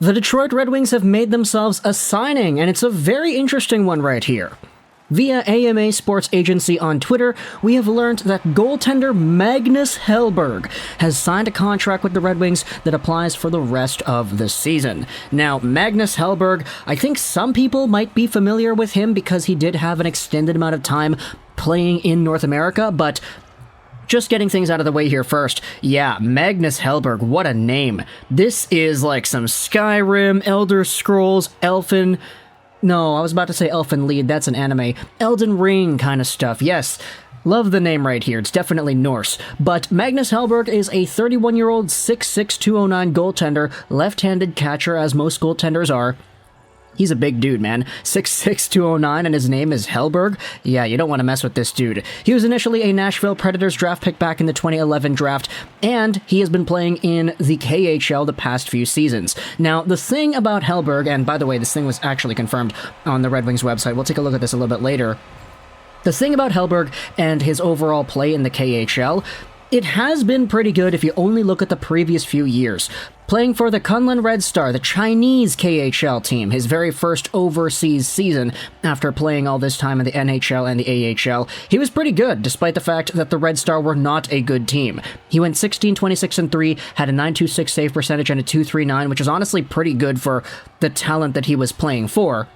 The Detroit Red Wings have made themselves a signing, and it's a very interesting one right here. Via AMA Sports Agency on Twitter, we have learned that goaltender Magnus Hellberg has signed a contract with the Red Wings that applies for the rest of the season. Now, Magnus Hellberg, I think some people might be familiar with him because he did have an extended amount of time playing in North America, but just getting things out of the way here first. Yeah, Magnus Hellberg, what a name. This is like some Skyrim, Elder Scrolls, Elfen... No, I was about to say Elfen Lied, that's an anime. Elden Ring kind of stuff, yes. Love the name right here, it's definitely Norse. But Magnus Hellberg is a 31-year-old 6'6", 209 goaltender, left-handed catcher as most goaltenders are. He's a big dude, man. 6'6", 209, and his name is Hellberg? Yeah, you don't want to mess with this dude. He was initially a Nashville Predators draft pick back in the 2011 draft, and he has been playing in the KHL the past few seasons. Now, the thing about Hellberg, and by the way, this thing was actually confirmed on the Red Wings website, we'll take a look at this a little bit later. The thing about Hellberg and his overall play in the KHL, it has been pretty good if you only look at the previous few years. Playing for the Kunlun Red Star, the Chinese KHL team, his very first overseas season after playing all this time in the NHL and the AHL, he was pretty good, despite the fact that the Red Star were not a good team. He went 16-26-3, had a .926 save percentage and a .239, which is honestly pretty good for the talent that he was playing for.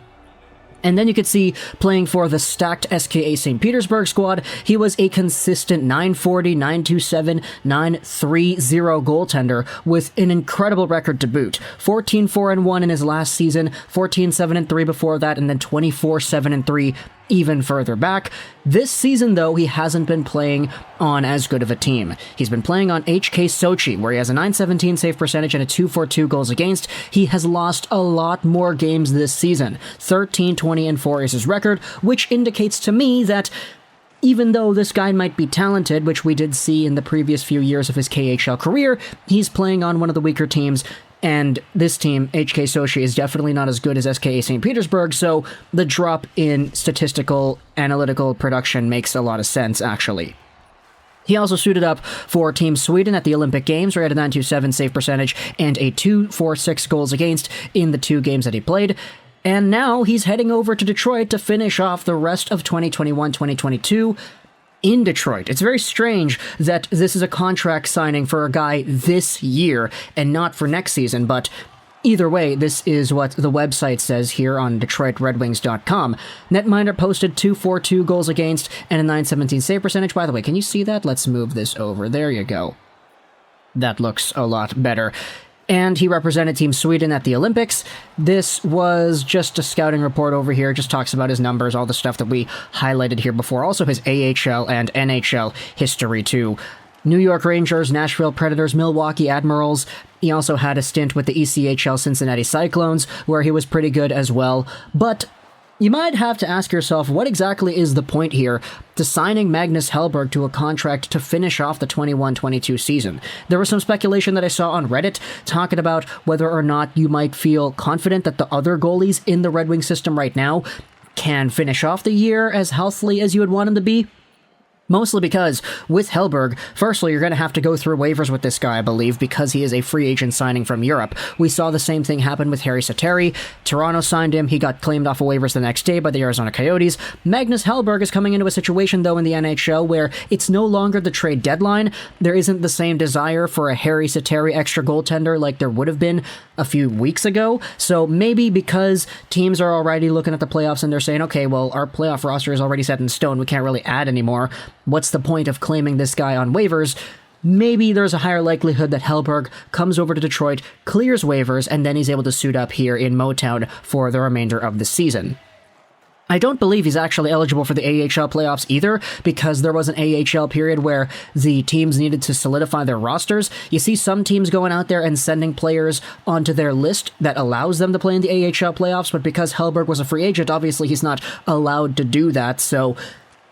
And then you could see, playing for the stacked SKA St. Petersburg squad, he was a consistent .940, .927, .930 goaltender with an incredible record to boot. 14-4-1 in his last season, 14-7-3 before that, and then 24-7-3 even further back. This season, though, he hasn't been playing on as good of a team. He's been playing on HK Sochi, where he has a .917 save percentage and a .242 goals against. He has lost a lot more games this season. 13-20-4 is his record, which indicates to me that even though this guy might be talented, which we did see in the previous few years of his KHL career, he's playing on one of the weaker teams. And this team, HK Sochi, is definitely not as good as SKA St. Petersburg, so the drop in statistical, analytical production makes a lot of sense, actually. He also suited up for Team Sweden at the Olympic Games, where he had a .927 save percentage and a .246 goals against in the 2 games that he played. And now he's heading over to Detroit to finish off the rest of 2021-2022 in Detroit. It's very strange that this is a contract signing for a guy this year and not for next season, but either way, this is what the website says here on DetroitRedWings.com. Netminder posted .242 goals against and a .917 save percentage. By the way, can you see that? Let's move this over. There you go. That looks a lot better. And he represented Team Sweden at the Olympics. This was just a scouting report over here, just talks about his numbers, all the stuff that we highlighted here before. Also his AHL and NHL history too. New York Rangers, Nashville Predators, Milwaukee Admirals. He also had a stint with the ECHL Cincinnati Cyclones, where he was pretty good as well. But you might have to ask yourself, what exactly is the point here to signing Magnus Hellberg to a contract to finish off the 21-22 season? There was some speculation that I saw on Reddit talking about whether or not you might feel confident that the other goalies in the Red Wing system right now can finish off the year as healthily as you would want them to be. Mostly because, with Hellberg, firstly, you're going to have to go through waivers with this guy, I believe, because he is a free agent signing from Europe. We saw the same thing happen with Harri Sateri. Toronto signed him, he got claimed off of waivers the next day by the Arizona Coyotes. Magnus Hellberg is coming into a situation, though, in the NHL where it's no longer the trade deadline. There isn't the same desire for a Harri Sateri extra goaltender like there would have been a few weeks ago. So maybe because teams are already looking at the playoffs and they're saying, okay, well, our playoff roster is already set in stone, we can't really add anymore. What's the point of claiming this guy on waivers? Maybe there's a higher likelihood that Hellberg comes over to Detroit, clears waivers, and then he's able to suit up here in Motown for the remainder of the season. I don't believe he's actually eligible for the AHL playoffs either, because there was an AHL period where the teams needed to solidify their rosters. You see some teams going out there and sending players onto their list that allows them to play in the AHL playoffs, but because Hellberg was a free agent, obviously he's not allowed to do that, so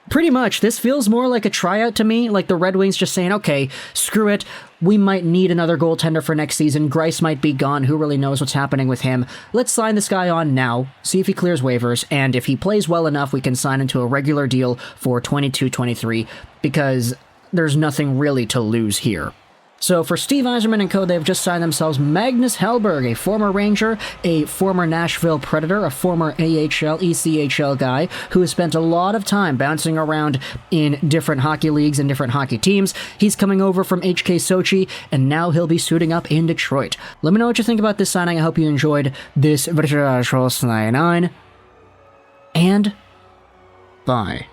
pretty much, this feels more like a tryout to me, like the Red Wings just saying, okay, screw it, we might need another goaltender for next season, Greiss might be gone, who really knows what's happening with him, let's sign this guy on now, see if he clears waivers, and if he plays well enough, we can sign into a regular deal for 22-23, because there's nothing really to lose here. So for Steve Yzerman and co, they've just signed themselves Magnus Hellberg, a former Ranger, a former Nashville Predator, a former AHL, ECHL guy who has spent a lot of time bouncing around in different hockey leagues and different hockey teams. He's coming over from HK Sochi, and now he'll be suiting up in Detroit. Let me know what you think about this signing. I hope you enjoyed this Virtual 99, and bye.